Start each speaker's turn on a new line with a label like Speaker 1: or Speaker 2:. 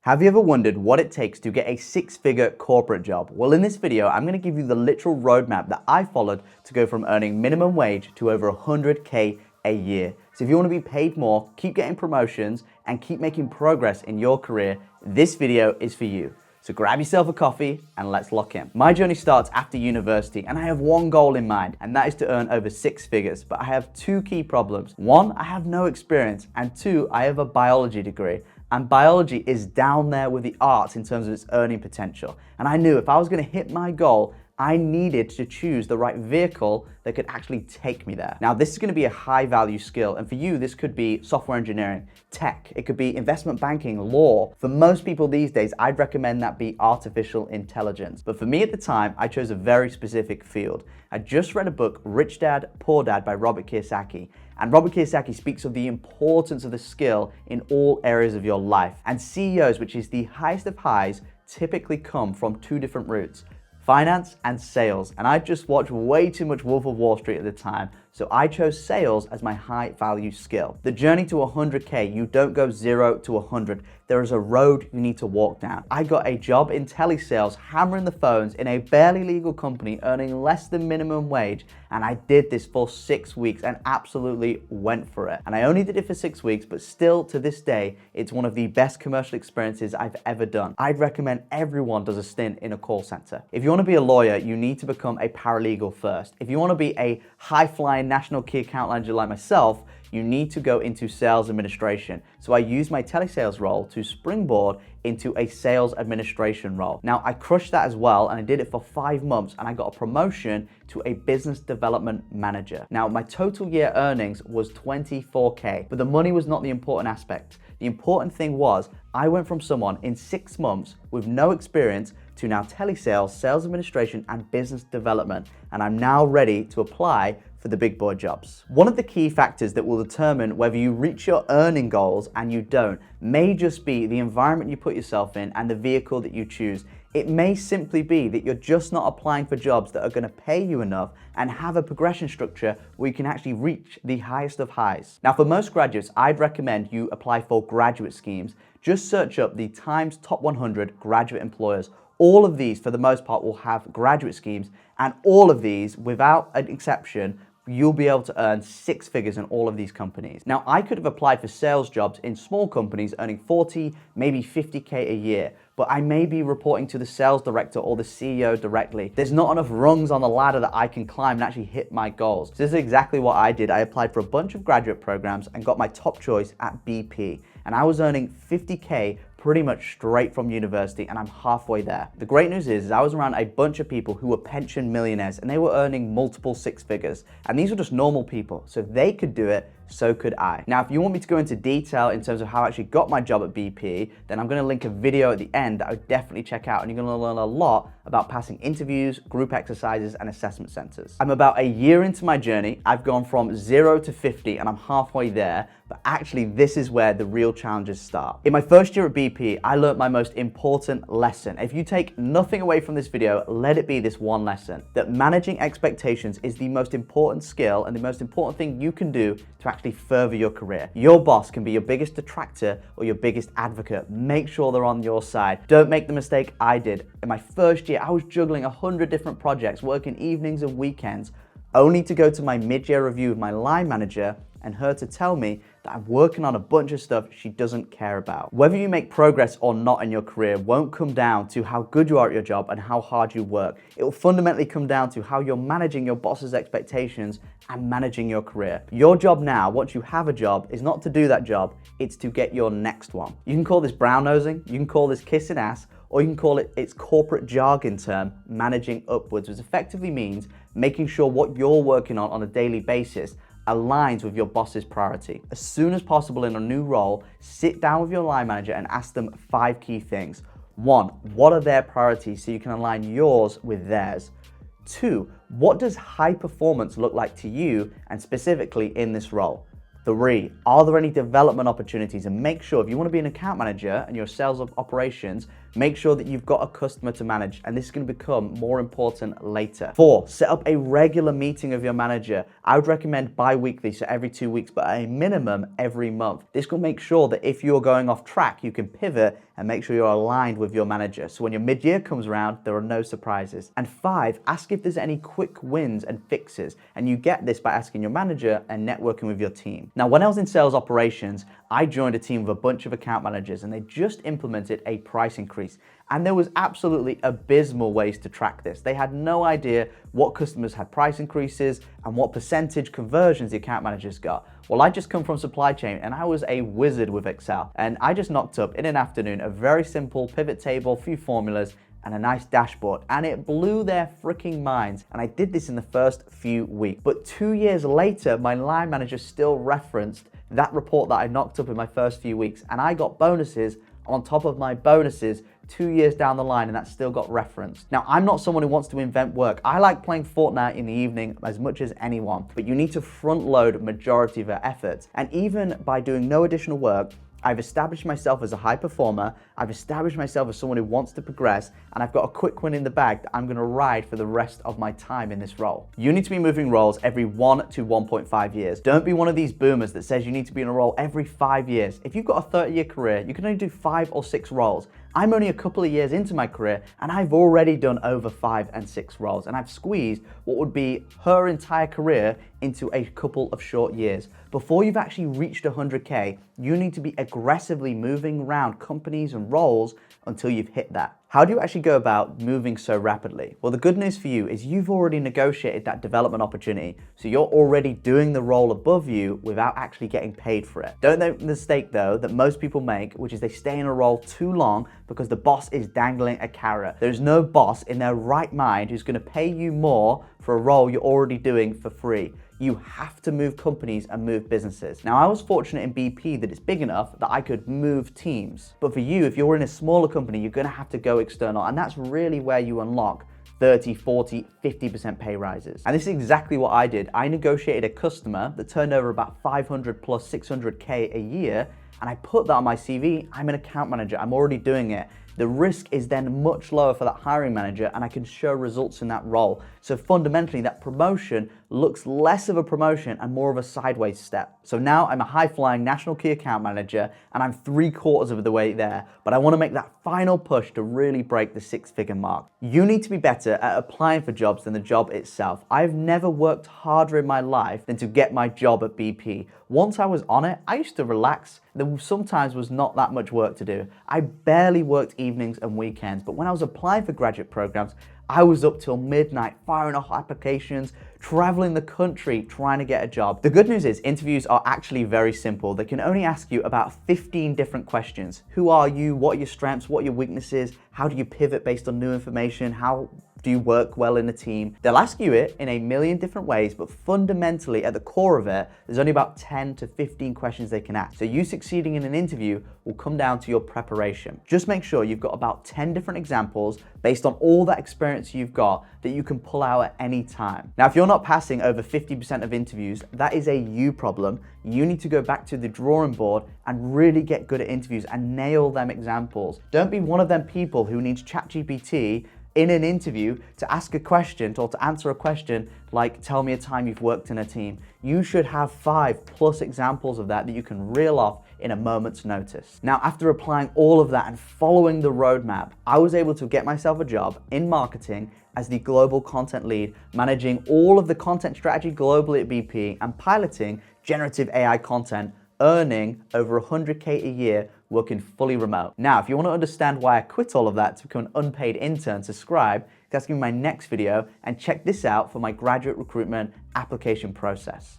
Speaker 1: Have you ever wondered what it takes to get a six-figure corporate job? Well, in this video, I'm going to give you the literal roadmap that I followed to go from earning minimum wage to over 100K a year. So if you want to be paid more, keep getting promotions, and keep making progress in your career, this video is for you. So grab yourself a coffee and let's lock in. My journey starts after university and I have one goal in mind, and that is to earn over six figures. But I have two key problems. One, I have no experience, and two, I have a biology degree. And biology is down there with the arts in terms of its earning potential. And I knew if I was going to hit my goal, I needed to choose the right vehicle that could actually take me there. Now, this is going to be a high value skill. And for you, this could be software engineering, tech, it could be investment banking, law. For most people these days, I'd recommend that be artificial intelligence. But for me at the time, I chose a very specific field. I just read a book, Rich Dad, Poor Dad by Robert Kiyosaki. And Robert Kiyosaki speaks of the importance of the skill in all areas of your life. And CEOs, which is the highest of highs, typically come from two different routes: finance and sales. And I just watched way too much Wolf of Wall Street at the time, so I chose sales as my high value skill. The journey to 100K, you don't go 0 to 100. There is a road you need to walk down. I got a job in telesales, hammering the phones in a barely legal company, earning less than minimum wage. And I did this for 6 weeks and absolutely went for it. And I only did it for 6 weeks, but still to this day, it's one of the best commercial experiences I've ever done. I'd recommend everyone does a stint in a call center. If you want to be a lawyer, you need to become a paralegal first. If you want to be a high-flying national key account manager like myself, you need to go into sales administration. So I used my telesales role to springboard into a sales administration role. Now, I crushed that as well, and I did it for 5 months, and I got a promotion to a business development manager. Now, my total year earnings was 24K, but the money was not the important aspect. The important thing was I went from someone in 6 months with no experience to now telesales, sales administration, and business development. And I'm now ready to apply for the big boy jobs. One of the key factors that will determine whether you reach your earning goals and you don't may just be the environment you put yourself in and the vehicle that you choose. It may simply be that you're just not applying for jobs that are going to pay you enough and have a progression structure where you can actually reach the highest of highs. Now, for most graduates, I'd recommend you apply for graduate schemes. Just search up the Times Top 100 graduate employers. All of these, for the most part, will have graduate schemes, and all of these, without an exception, you'll be able to earn six figures in all of these companies. Now, I could have applied for sales jobs in small companies earning 40, maybe 50K a year, but I may be reporting to the sales director or the CEO directly. There's not enough rungs on the ladder that I can climb and actually hit my goals. So this is exactly what I did. I applied for a bunch of graduate programs and got my top choice at BP. And I was earning 50K pretty much straight from university, and I'm halfway there. The great news is I was around a bunch of people who were pension millionaires, and they were earning multiple six figures. And these were just normal people. So if they could do it, so could I. Now, if you want me to go into detail in terms of how I actually got my job at BP, then I'm gonna link a video at the end that I would definitely check out, and you're gonna learn a lot about passing interviews, group exercises, and assessment centers. I'm about a year into my journey. I've gone from 0 to 50, and I'm halfway there, but actually this is where the real challenges start. In my first year at BP, I learned my most important lesson. If you take nothing away from this video, let it be this one lesson: that managing expectations is the most important skill and the most important thing you can do to actually further your career. Your boss can be your biggest detractor or your biggest advocate. Make sure they're on your side. Don't make the mistake I did. In my first year, I was juggling 100 different projects, working evenings and weekends, only to go to my mid-year review with my line manager and her to tell me that I'm working on a bunch of stuff she doesn't care about. Whether you make progress or not in your career won't come down to how good you are at your job and how hard you work. It will fundamentally come down to how you're managing your boss's expectations and managing your career. Your job now, once you have a job, is not to do that job, it's to get your next one. You can call this brown nosing, you can call this kissing ass, or you can call it its corporate jargon term, managing upwards, which effectively means making sure what you're working on a daily basis aligns with your boss's priority. As soon as possible in a new role, sit down with your line manager and ask them 5 key things. 1, what are their priorities so you can align yours with theirs? 2, what does high performance look like to you and specifically in this role? 3, are there any development opportunities? And make sure if you want to be an account manager and you're sales of operations, Make sure that you've got a customer to manage, and this is going to become more important later. 4, set up a regular meeting of your manager. I would recommend bi-weekly, so every 2 weeks, but at a minimum every month. This will make sure that if you're going off track, you can pivot and make sure you're aligned with your manager. So when your mid-year comes around, there are no surprises. And 5, ask if there's any quick wins and fixes. And you get this by asking your manager and networking with your team. Now, when I was in sales operations, I joined a team of a bunch of account managers, and they just implemented a price increase. And there was absolutely abysmal ways to track this. They had no idea what customers had price increases and what percentage conversions the account managers got. Well, I just come from supply chain, and I was a wizard with Excel. And I just knocked up in an afternoon a very simple pivot table, few formulas, and a nice dashboard, and it blew their freaking minds. And I did this in the first few weeks. But 2 years later, my line manager still referenced that report that I knocked up in my first few weeks, and I got bonuses on top of my bonuses 2 years down the line, and that still got referenced. Now, I'm not someone who wants to invent work. I like playing Fortnite in the evening as much as anyone, but you need to front load majority of your efforts. And even by doing no additional work, I've established myself as a high performer, I've established myself as someone who wants to progress, and I've got a quick win in the bag that I'm gonna ride for the rest of my time in this role. You need to be moving roles every 1 to 1.5 years. Don't be one of these boomers that says you need to be in a role every 5 years. If you've got a 30-year career, you can only do 5 or 6 roles. I'm only a couple of years into my career, and I've already done over 5 and 6 roles, and I've squeezed what would be her entire career into a couple of short years. Before you've actually reached 100K, you need to be aggressively moving around companies and roles until you've hit that. How do you actually go about moving so rapidly? Well, the good news for you is you've already negotiated that development opportunity, so you're already doing the role above you without actually getting paid for it. Don't make the mistake though that most people make, which is they stay in a role too long because the boss is dangling a carrot. There's no boss in their right mind who's going to pay you more for a role you're already doing for free. You have to move companies and move businesses. Now, I was fortunate in BP that it's big enough that I could move teams. But for you, if you're in a smaller company, you're gonna have to go external. And that's really where you unlock 30, 40, 50% pay rises. And this is exactly what I did. I negotiated a customer that turned over about 500 plus 600K a year. And I put that on my CV. I'm an account manager. I'm already doing it. The risk is then much lower for that hiring manager, and I can show results in that role. So fundamentally, that promotion looks less of a promotion and more of a sideways step. So now I'm a high-flying national key account manager, and I'm 3/4 of the way there, but I want to make that final push to really break the 6-figure mark. You need to be better at applying for jobs than the job itself. I've never worked harder in my life than to get my job at BP. Once I was on it, I used to relax. There sometimes was not that much work to do. I barely worked evenings and weekends, but when I was applying for graduate programs, I was up till midnight firing off applications, traveling the country trying to get a job. The good news is interviews are actually very simple. They can only ask you about 15 different questions. Who are you? What are your strengths? What are your weaknesses? How do you pivot based on new information? How do you work well in a team? They'll ask you it in a million different ways, but fundamentally at the core of it, there's only about 10 to 15 questions they can ask. So you succeeding in an interview will come down to your preparation. Just make sure you've got about 10 different examples based on all that experience you've got that you can pull out at any time. Now, if you're not passing over 50% of interviews, that is a you problem. You need to go back to the drawing board and really get good at interviews and nail them examples. Don't be one of them people who needs ChatGPT in an interview to ask a question or to answer a question like, tell me a time you've worked in a team. You should have 5+ examples of that you can reel off in a moment's notice. Now, after applying all of that and following the roadmap, I was able to get myself a job in marketing as the global content lead, managing all of the content strategy globally at BP and piloting generative AI content, earning over 100K a year working fully remote. Now, if you want to understand why I quit all of that to become an unpaid intern, subscribe. That's going to be my next video, and check this out for my graduate recruitment application process.